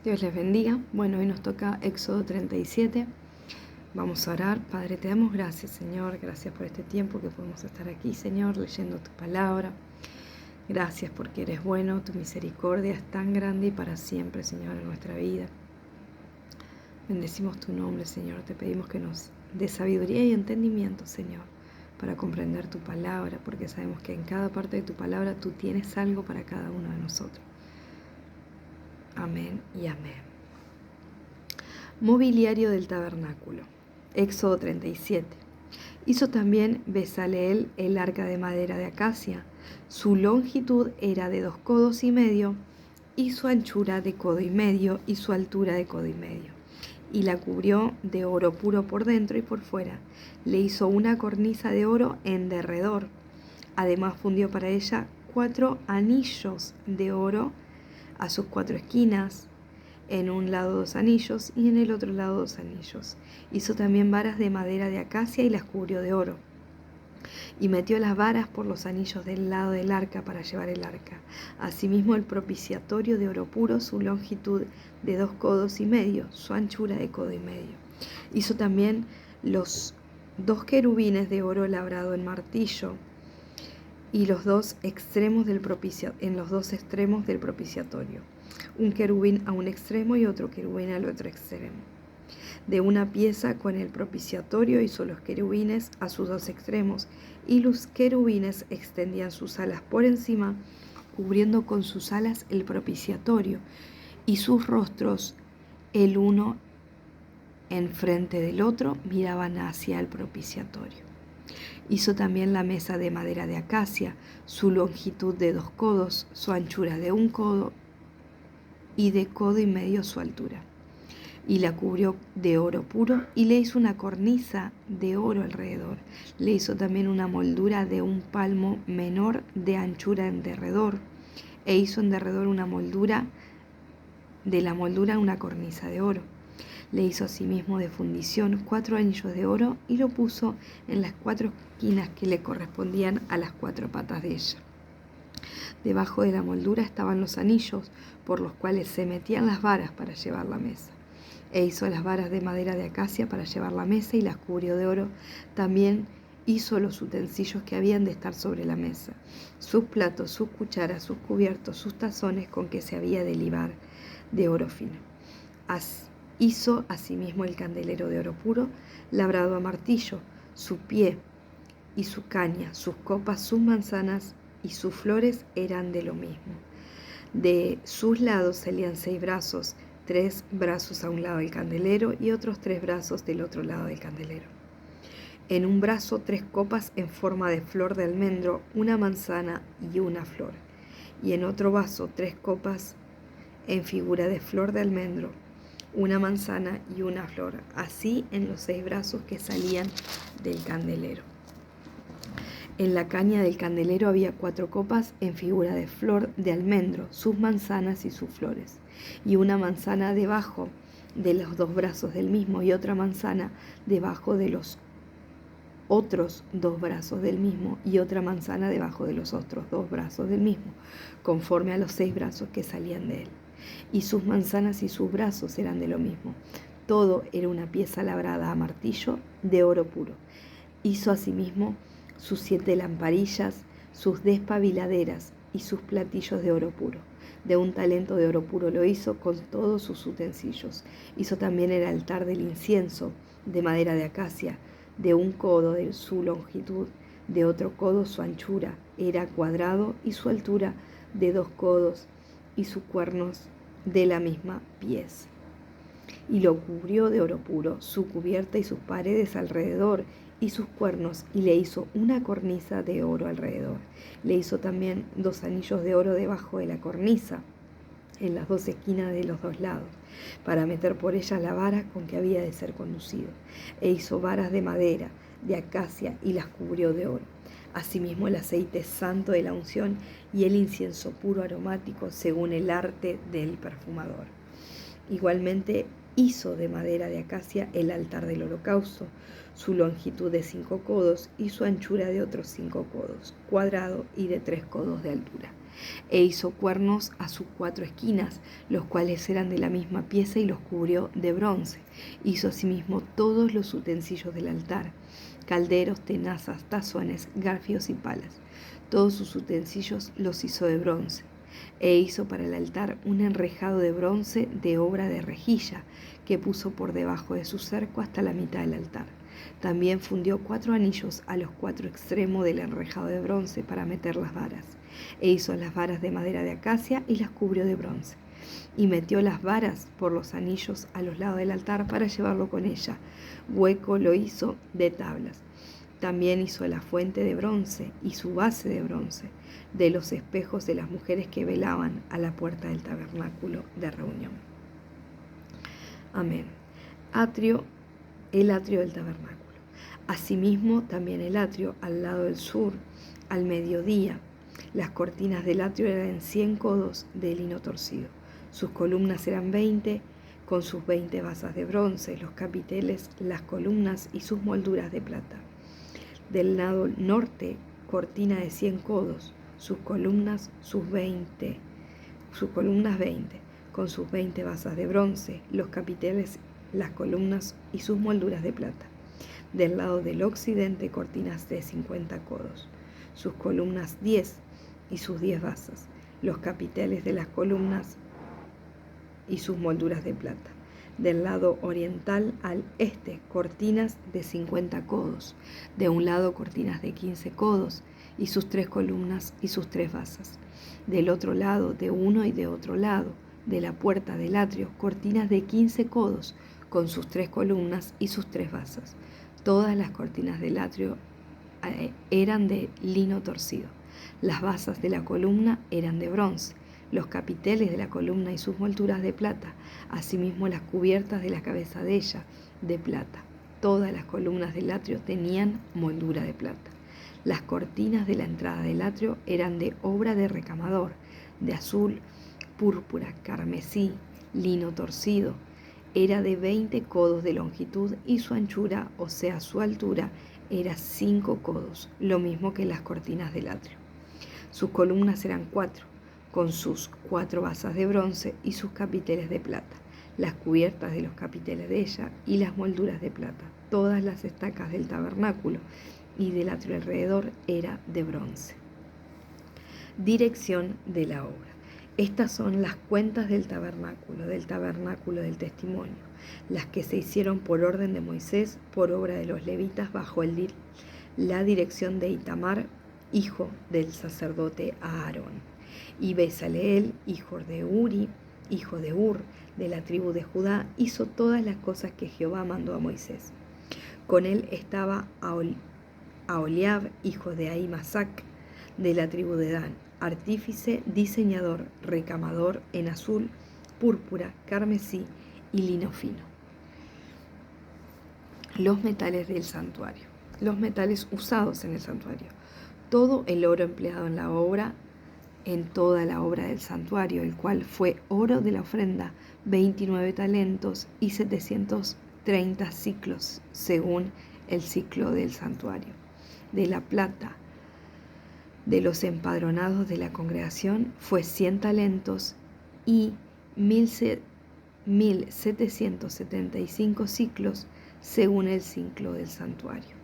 Dios les bendiga. Bueno, hoy nos toca Éxodo 37. Vamos a orar. Padre, te damos gracias, Señor. Gracias por este tiempo que podemos estar aquí, Señor, leyendo tu palabra. Gracias porque eres bueno. Tu misericordia es tan grande y para siempre, Señor, en nuestra vida. Bendecimos tu nombre, Señor. Te pedimos que nos dé sabiduría y entendimiento, Señor, para comprender tu palabra, porque sabemos que en cada parte de tu palabra tú tienes algo para cada uno de nosotros. Amén y amén. Mobiliario del tabernáculo. Éxodo 37. Hizo también Bezaleel el arca de madera de acacia. Su longitud era de 2 codos y medio, y su anchura de codo y medio, y su altura de codo y medio. Y la cubrió de oro puro por dentro y por fuera. Le hizo una cornisa de oro en derredor. Además fundió para ella 4 anillos de oro a sus 4 esquinas, en un lado 2 anillos y en el otro lado 2 anillos. Hizo también varas de madera de acacia y las cubrió de oro. Y metió las varas por los anillos del lado del arca para llevar el arca. Asimismo el propiciatorio de oro puro, su longitud de 2 codos y medio, su anchura de codo y medio. Hizo también los 2 querubines de oro labrado en martillo y los 2 extremos del en los 2 extremos del propiciatorio, un querubín a un extremo y otro querubín al otro extremo. De una pieza con el propiciatorio hizo los querubines a sus 2 extremos, y los querubines extendían sus alas por encima, cubriendo con sus alas el propiciatorio, y sus rostros, el uno enfrente del otro, miraban hacia el propiciatorio. Hizo también la mesa de madera de acacia, su longitud de 2 codos, su anchura de 1 codo y de codo y medio su altura. Y la cubrió de oro puro y le hizo una cornisa de oro alrededor. Le hizo también una moldura de 1 palmo menor de anchura en derredor, e hizo en derredor una moldura, de la moldura una cornisa de oro. Le hizo asimismo de fundición 4 anillos de oro y lo puso en las 4 esquinas que le correspondían a las 4 patas de ella. Debajo de la moldura estaban los anillos por los cuales se metían las varas para llevar la mesa. E hizo las varas de madera de acacia para llevar la mesa y las cubrió de oro. También hizo los utensilios que habían de estar sobre la mesa, sus platos, sus cucharas, sus cubiertos, sus tazones con que se había de libar de oro fino. Hizo asimismo el candelero de oro puro, labrado a martillo, su pie y su caña, sus copas, sus manzanas y sus flores eran de lo mismo. De sus lados salían 6 brazos, 3 brazos a un lado del candelero y otros 3 brazos del otro lado del candelero. En un brazo 3 copas en forma de flor de almendro, una manzana y una flor. Y en otro vaso 3 copas en figura de flor de almendro, una manzana y una flor, así en los 6 brazos que salían del candelero. En la caña del candelero había 4 copas en figura de flor de almendro, sus manzanas y sus flores, y una manzana debajo de los 2 brazos del mismo, y otra manzana debajo de los otros 2 brazos del mismo, y otra manzana debajo de los otros 2 brazos del mismo, conforme a los 6 brazos que salían de él. Y sus manzanas y sus brazos eran de lo mismo. Todo era una pieza labrada a martillo de oro puro. Hizo asimismo sus 7 lamparillas, sus despabiladeras y sus platillos de oro puro. De 1 talento de oro puro lo hizo con todos sus utensilios. Hizo también el altar del incienso de madera de acacia, de 1 codo de su longitud, de otro codo su anchura, era cuadrado, y su altura de 2 codos, y sus cuernos de la misma pieza. Y lo cubrió de oro puro, su cubierta y sus paredes alrededor, y sus cuernos, y le hizo una cornisa de oro alrededor. Le hizo también 2 anillos de oro debajo de la cornisa, en las 2 esquinas de los 2 lados, para meter por ellas la vara con que había de ser conducido. E hizo varas de madera, de acacia, y las cubrió de oro. Asimismo el aceite santo de la unción y el incienso puro aromático, según el arte del perfumador. Igualmente hizo de madera de acacia el altar del holocausto, su longitud de 5 codos y su anchura de otros 5 codos, cuadrado y de 3 codos de altura. e hizo cuernos a sus 4 esquinas, los cuales eran de la misma pieza, y los cubrió de bronce. Hizo asimismo todos los utensilios del altar: calderos, tenazas, tazones, garfios y palas. Todos sus utensilios los hizo de bronce. E hizo para el altar un enrejado de bronce de obra de rejilla, que puso por debajo de su cerco hasta la mitad del altar. También fundió 4 anillos a los 4 extremos del enrejado de bronce para meter las varas. E hizo las varas de madera de acacia y las cubrió de bronce. Y metió las varas por los anillos a los lados del altar para llevarlo con ella. Hueco lo hizo de tablas. También hizo la fuente de bronce y su base de bronce, de los espejos de las mujeres que velaban a la puerta del tabernáculo de reunión. Amén. El atrio del tabernáculo. Asimismo, también el atrio al lado del sur, al mediodía. Las cortinas del atrio eran 100 codos de lino torcido. Sus columnas eran 20, con sus 20 basas de bronce, los capiteles, las columnas y sus molduras de plata. Del lado norte, cortina de 100 codos, sus columnas 20, con sus 20 basas de bronce, los capiteles, las columnas y sus molduras de plata. Del lado del occidente, cortinas de 50 codos, sus columnas 10 y sus 10 basas, los capiteles de las columnas y sus molduras de plata. Del lado oriental al este, cortinas de 50 codos. De un lado, cortinas de 15 codos y sus 3 columnas y sus 3 basas. Del otro lado, de uno y de otro lado, de la puerta del atrio, cortinas de 15 codos con sus 3 columnas y sus 3 basas. Todas las cortinas del atrio eran de lino torcido. Las basas de la columna eran de bronce, los capiteles de la columna y sus molduras de plata, asimismo las cubiertas de la cabeza de ella, de plata. Todas las columnas del atrio tenían moldura de plata. Las cortinas de la entrada del atrio eran de obra de recamador, de azul, púrpura, carmesí, lino torcido. Era de 20 codos de longitud y su anchura, o sea, su altura, era 5 codos, lo mismo que las cortinas del atrio. Sus columnas eran 4, con sus 4 basas de bronce y sus capiteles de plata, las cubiertas de los capiteles de ella y las molduras de plata. Todas las estacas del tabernáculo y del atrio alrededor era de bronce. Dirección de la obra. Estas son las cuentas del tabernáculo del testimonio, las que se hicieron por orden de Moisés, por obra de los levitas, bajo la dirección de Itamar, hijo del sacerdote Aarón, y Besaleel, hijo de Ur, de la tribu de Judá, hizo todas las cosas que Jehová mandó a Moisés. Con él estaba Aholiab, hijo de Ahimasac, de la tribu de Dan, artífice, diseñador, recamador en azul, púrpura, carmesí y lino fino. Los metales del santuario. Los metales usados en el santuario. Todo el oro empleado en la obra, en toda la obra del santuario, el cual fue oro de la ofrenda, 29 talentos y 730 ciclos, según el ciclo del santuario. De la plata de los empadronados de la congregación fue 100 talentos y 1775 ciclos, según el ciclo del santuario.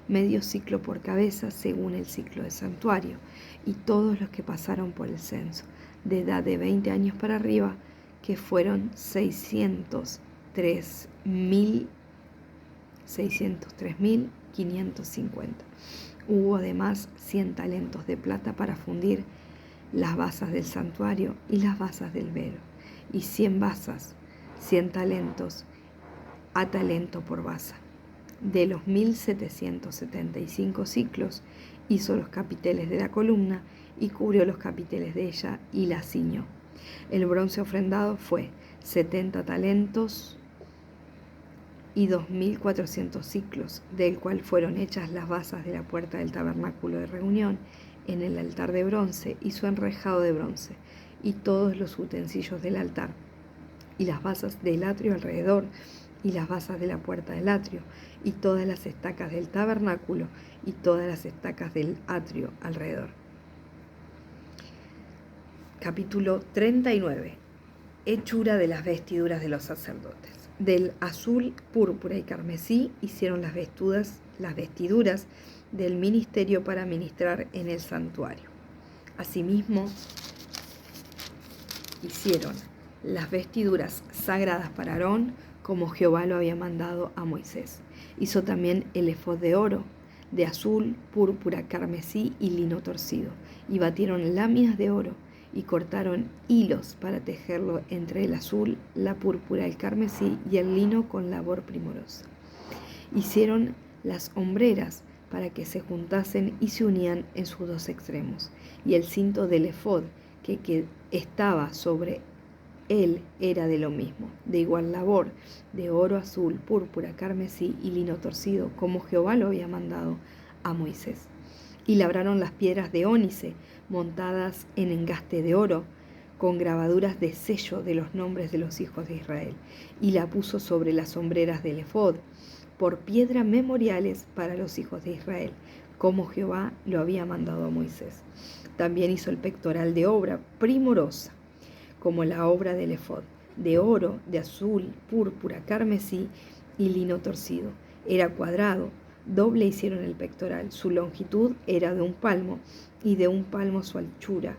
Medio ciclo por cabeza, según el ciclo del santuario, y todos los que pasaron por el censo, de edad de 20 años para arriba, que fueron 603.550. Hubo además 100 talentos de plata para fundir las basas del santuario y las basas del velo, y 100 basas, 100 talentos a talento por basa. De los 1775 ciclos hizo los capiteles de la columna y cubrió los capiteles de ella y la ciñó. El bronce ofrendado fue 70 talentos y 2.400 ciclos, del cual fueron hechas las basas de la puerta del tabernáculo de reunión en el altar de bronce y su enrejado de bronce, y todos los utensilios del altar, y las basas del atrio alrededor, y las basas de la puerta del atrio, y todas las estacas del tabernáculo, y todas las estacas del atrio alrededor. Capítulo 39. Hechura de las vestiduras de los sacerdotes. Del azul, púrpura y carmesí hicieron las vestiduras del ministerio para ministrar en el santuario. Asimismo, hicieron las vestiduras sagradas para Aarón, como Jehová lo había mandado a Moisés. Hizo también el efod de oro, de azul, púrpura, carmesí y lino torcido, y batieron láminas de oro, y cortaron hilos para tejerlo entre el azul, la púrpura, el carmesí y el lino con labor primorosa. Hicieron las hombreras para que se juntasen y se unían en sus dos extremos, y el cinto del efod que estaba sobre él era de lo mismo, de igual labor, de oro, azul, púrpura, carmesí y lino torcido, como Jehová lo había mandado a Moisés. Y labraron las piedras de ónice, montadas en engaste de oro, con grabaduras de sello de los nombres de los hijos de Israel, y la puso sobre las hombreras del efod, por piedra memoriales para los hijos de Israel, como Jehová lo había mandado a Moisés. También hizo el pectoral de obra primorosa, como la obra del efod, de oro, de azul, púrpura, carmesí y lino torcido. Era cuadrado, doble hicieron el pectoral. Su longitud era de 1 palmo, y de 1 palmo su anchura,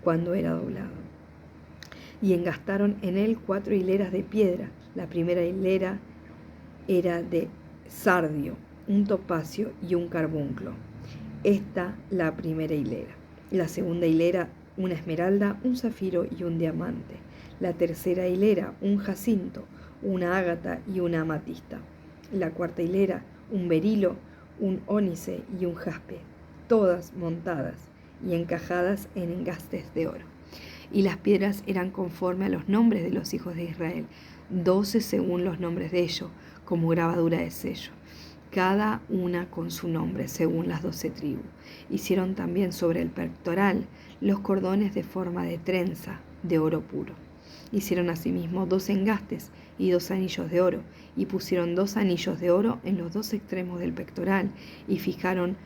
cuando era doblado. Y engastaron en él 4 hileras de piedra. La primera hilera era de sardio, un topacio y un carbunclo. Esta la primera hilera. La segunda hilera, una esmeralda, un zafiro y un diamante. La tercera hilera, un jacinto, una ágata y una amatista. La cuarta hilera, un berilo, un ónice y un jaspe, todas montadas y encajadas en engastes de oro. Y las piedras eran conforme a los nombres de los hijos de Israel, 12 según los nombres de ellos, como grabadura de sello, cada una con su nombre, según las 12 tribus. Hicieron también sobre el pectoral los cordones de forma de trenza, de oro puro. Hicieron asimismo 2 engastes y 2 anillos de oro, y pusieron 2 anillos de oro en los 2 extremos del pectoral, y fijaron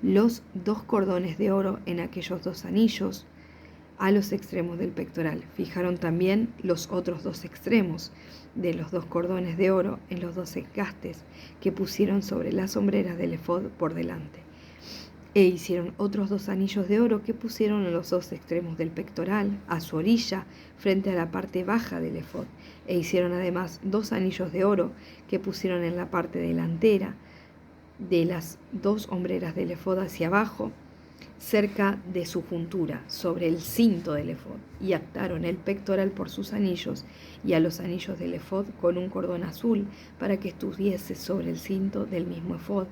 los 2 cordones de oro en aquellos 2 anillos a los extremos del pectoral. Fijaron también los otros 2 extremos de los 2 cordones de oro en los 2 engastes que pusieron sobre las hombreras del efod por delante. E hicieron otros 2 anillos de oro que pusieron en los 2 extremos del pectoral, a su orilla, frente a la parte baja del efod. E hicieron además 2 anillos de oro que pusieron en la parte delantera de las 2 hombreras del efod hacia abajo, cerca de su juntura, sobre el cinto del efod, y ataron el pectoral por sus anillos y a los anillos del efod con un cordón azul, para que estuviese sobre el cinto del mismo efod,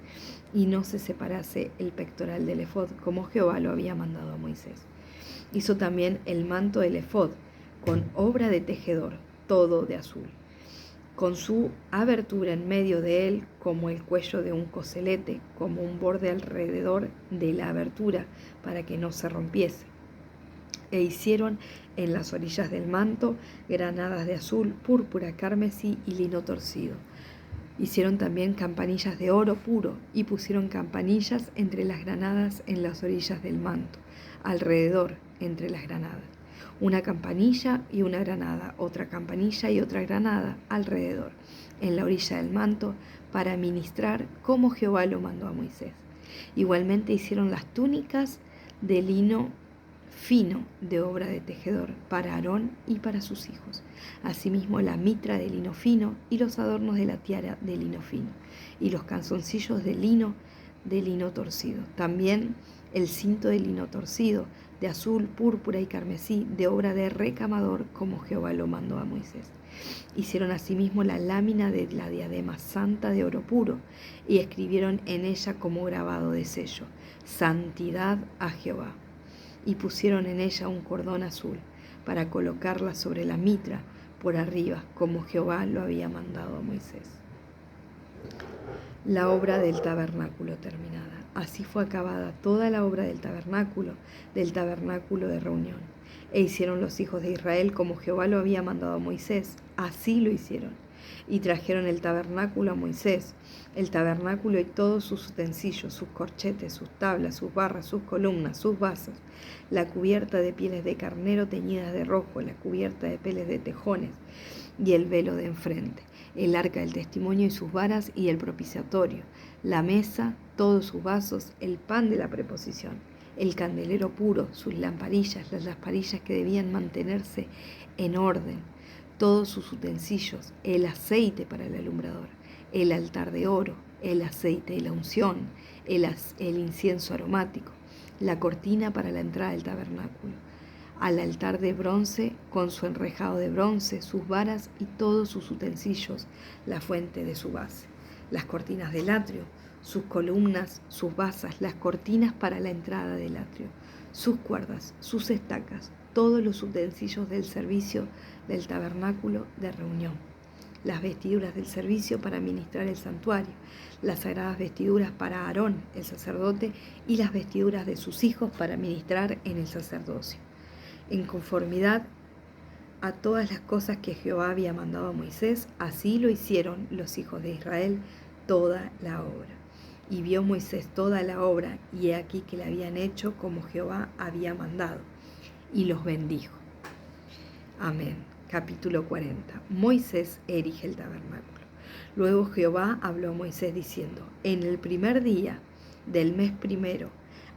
y no se separase el pectoral del efod, como Jehová lo había mandado a Moisés. Hizo también el manto del efod, con obra de tejedor, todo de azul, con su abertura en medio de él, como el cuello de un coselete, como un borde alrededor de la abertura, para que no se rompiese. E hicieron en las orillas del manto granadas de azul, púrpura, carmesí y lino torcido. Hicieron también campanillas de oro puro, y pusieron campanillas entre las granadas en las orillas del manto, alrededor entre las granadas. Una campanilla y una granada, otra campanilla y otra granada alrededor, en la orilla del manto, para ministrar como Jehová lo mandó a Moisés. Igualmente hicieron las túnicas de lino fino, de obra de tejedor, para Aarón y para sus hijos. Asimismo la mitra de lino fino y los adornos de la tiara de lino fino, y los calzoncillos de lino torcido. También el cinto de lino torcido, de azul, púrpura y carmesí, de obra de recamador, como Jehová lo mandó a Moisés. Hicieron asimismo la lámina de la diadema santa de oro puro, y escribieron en ella como grabado de sello: Santidad a Jehová. Y pusieron en ella un cordón azul, para colocarla sobre la mitra por arriba, como Jehová lo había mandado a Moisés. La obra del tabernáculo terminada. Así fue acabada toda la obra del tabernáculo de reunión. E hicieron los hijos de Israel como Jehová lo había mandado a Moisés, así lo hicieron. Y trajeron el tabernáculo a Moisés, el tabernáculo y todos sus utensilios, sus corchetes, sus tablas, sus barras, sus columnas, sus basas, la cubierta de pieles de carnero teñidas de rojo, la cubierta de peles de tejones y el velo de enfrente, el arca del testimonio y sus varas y el propiciatorio, la mesa, todos sus vasos, el pan de la preposición, el candelero puro, sus lamparillas, las lamparillas que debían mantenerse en orden, todos sus utensilios, el aceite para el alumbrador, el altar de oro, el aceite de la unción, el incienso aromático, la cortina para la entrada del tabernáculo, al altar de bronce con su enrejado de bronce, sus varas y todos sus utensilios, la fuente de su base, las cortinas del atrio, sus columnas, sus basas, las cortinas para la entrada del atrio, sus cuerdas, sus estacas, todos los utensilios del servicio del tabernáculo de reunión, las vestiduras del servicio para ministrar el santuario, las sagradas vestiduras para Aarón, el sacerdote, y las vestiduras de sus hijos para ministrar en el sacerdocio, en conformidad a todas las cosas que Jehová había mandado a Moisés. Así lo hicieron los hijos de Israel toda la obra. Y vio Moisés toda la obra, y he aquí que la habían hecho como Jehová había mandado, y los bendijo. Amén. Capítulo 40. Moisés erige el tabernáculo. Luego Jehová habló a Moisés diciendo: en el primer día del mes primero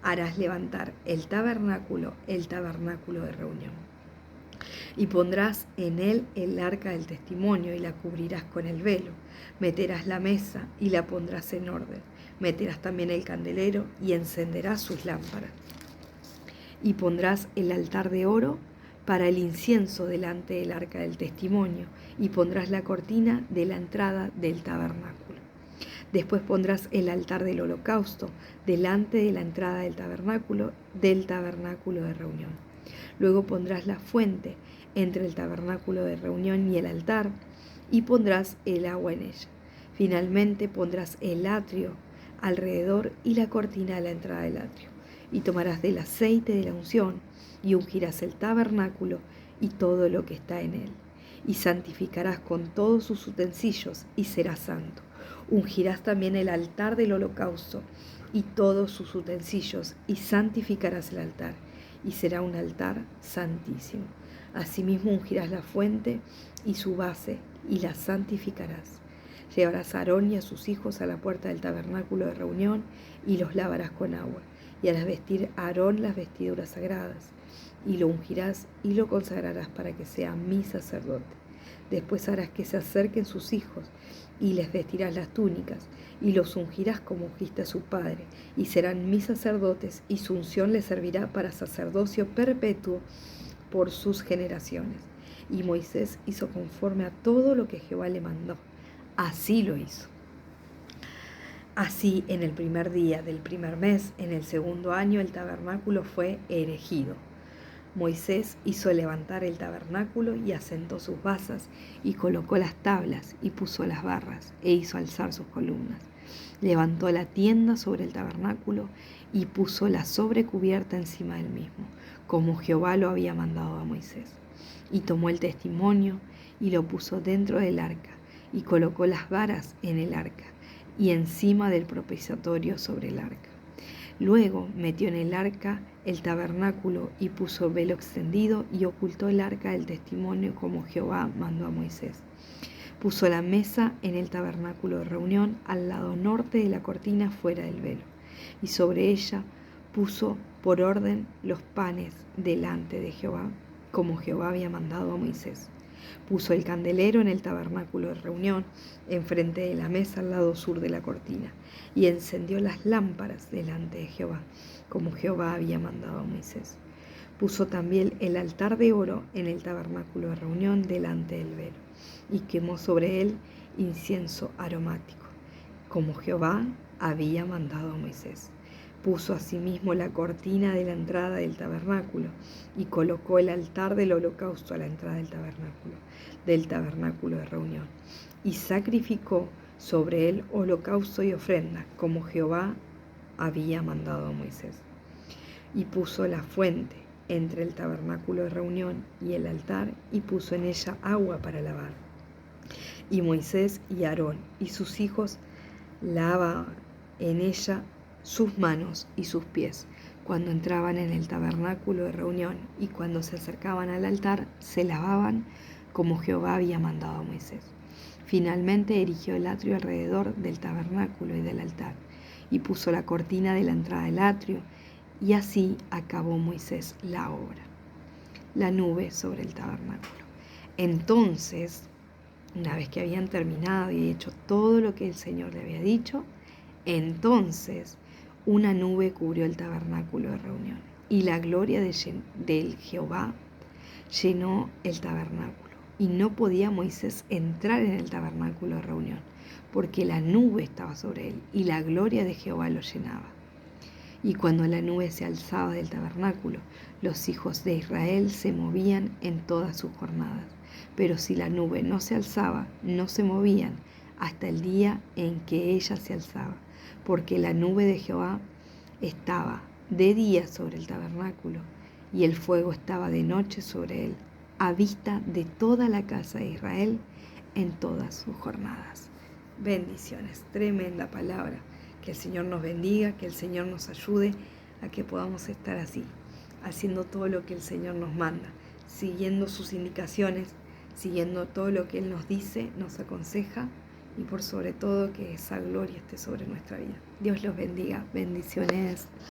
harás levantar el tabernáculo de reunión. Y pondrás en él el arca del testimonio y la cubrirás con el velo. Meterás la mesa y la pondrás en orden. Meterás también el candelero y encenderás sus lámparas. Y pondrás el altar de oro para el incienso delante del arca del testimonio, y pondrás la cortina de la entrada del tabernáculo. Después pondrás el altar del holocausto delante de la entrada del tabernáculo de reunión. Luego pondrás la fuente entre el tabernáculo de reunión y el altar, y pondrás el agua en ella. Finalmente pondrás el atrio alrededor y la cortina a la entrada del atrio. Y tomarás del aceite de la unción, y ungirás el tabernáculo y todo lo que está en él. Y santificarás con todos sus utensilios, y será santo. Ungirás también el altar del holocausto y todos sus utensilios, y santificarás el altar, y será un altar santísimo. Asimismo ungirás la fuente y su base, y la santificarás. Llevarás a Aarón y a sus hijos a la puerta del tabernáculo de reunión, y los lavarás con agua, y harás vestir a Aarón las vestiduras sagradas, y lo ungirás y lo consagrarás para que sea mi sacerdote. Después harás que se acerquen sus hijos, y les vestirás las túnicas, y los ungirás como ungiste a su padre, y serán mis sacerdotes, y su unción les servirá para sacerdocio perpetuo por sus generaciones. Y Moisés hizo conforme a todo lo que Jehová le mandó. Así lo hizo. Así, en el primer día del primer mes, en el segundo año, el tabernáculo fue erigido. Moisés hizo levantar el tabernáculo y asentó sus basas, y colocó las tablas, y puso las barras, e hizo alzar sus columnas. Levantó la tienda sobre el tabernáculo, y puso la sobrecubierta encima del mismo, como Jehová lo había mandado a Moisés. Y tomó el testimonio, y lo puso dentro del arca, y colocó las varas en el arca, y encima del propiciatorio sobre el arca. Luego metió en el arca el tabernáculo y puso velo extendido y ocultó el arca del testimonio como Jehová mandó a Moisés. Puso la mesa en el tabernáculo de reunión al lado norte de la cortina fuera del velo, y sobre ella puso por orden los panes delante de Jehová, como Jehová había mandado a Moisés. Puso el candelero en el tabernáculo de reunión, enfrente de la mesa al lado sur de la cortina, y encendió las lámparas delante de Jehová, como Jehová había mandado a Moisés. Puso también el altar de oro en el tabernáculo de reunión delante del velo, y quemó sobre él incienso aromático, como Jehová había mandado a Moisés. Puso asimismo la cortina de la entrada del tabernáculo, y colocó el altar del holocausto a la entrada del tabernáculo de reunión, y sacrificó sobre él holocausto y ofrenda, como Jehová había mandado a Moisés. Y puso la fuente entre el tabernáculo de reunión y el altar, y puso en ella agua para lavar. Y Moisés y Aarón y sus hijos lavaban en ella sus manos y sus pies cuando entraban en el tabernáculo de reunión, y cuando se acercaban al altar se lavaban como Jehová había mandado a Moisés. Finalmente erigió el atrio alrededor del tabernáculo y del altar, y puso la cortina de la entrada del atrio, y así acabó Moisés la obra. La nube sobre el tabernáculo. Entonces, una vez que habían terminado y hecho todo lo que el Señor le había dicho, entonces una nube cubrió el tabernáculo de reunión, y la gloria del Jehová llenó el tabernáculo. Y no podía Moisés entrar en el tabernáculo de reunión, porque la nube estaba sobre él, y la gloria de Jehová lo llenaba. Y cuando la nube se alzaba del tabernáculo, los hijos de Israel se movían en todas sus jornadas. Pero si la nube no se alzaba, no se movían hasta el día en que ella se alzaba, porque la nube de Jehová estaba de día sobre el tabernáculo, y el fuego estaba de noche sobre él, a vista de toda la casa de Israel en todas sus jornadas. Bendiciones, tremenda palabra. Que el Señor nos bendiga, que el Señor nos ayude a que podamos estar así, haciendo todo lo que el Señor nos manda, siguiendo sus indicaciones, siguiendo todo lo que Él nos dice, nos aconseja, y por sobre todo que esa gloria esté sobre nuestra vida. Dios los bendiga. Bendiciones.